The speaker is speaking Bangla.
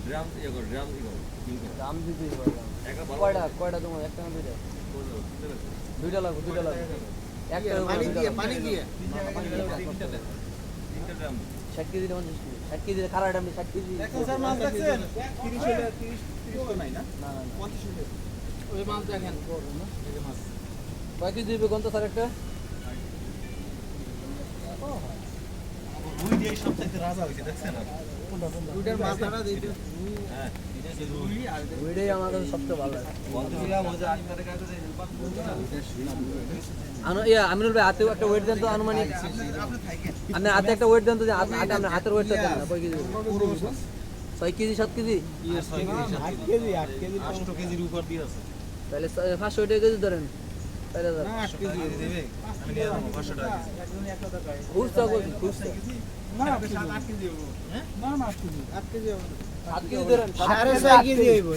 ড্রাম ইয়ে করো ড্রাম ই করো দাম দিতেই পারলাম কয়টা তোমার একটা না দুইটা লাগবে একটা পানি দিয়ে 3টা ড্রাম 60 কেজি 60 কেজি খারাপ দাম 60 কেজি স্যার মাছ দেখছেন 30 হলে 30 তো নাই না না 35 হলে ওই মাছ দেখেন এই যে মাছ কয় কেজি দিবে কোন তো স্যার একটা রুই দিয়ে সবচেয়ে রাজা হইছে দেখছেন না দুইটার মাথাটা দিতে হ্যাঁ এটা যে রুই আর ওইটাই আমার কাছে সবচেয়ে ভালো লাগে বলতেছিলাম ওই যে 8 তারিখ আগে যে আমিনুল ভাই হাতে একটা ওয়েট দেন তো আনুমানিক আপনি হাতে একটা ওয়েট দেন তো যে আপনার হাতের ওয়েটটা দেন না কয় কেজি 6 কেজি 7 কেজি 8 কেজি 8 কেজির উপর দিয়ে আছে তাহলে 500 কেজি ধরেন তাহলে 8 কেজি দেবে আমি নিয়ে যাবো 500 টাকা খুচরা করছি খুচরা না 8 কেজি হবো হ্যাঁ না 8 কেজি 8 কেজি হবে 7 কেজি ধরেন 6.5 কেজি হইব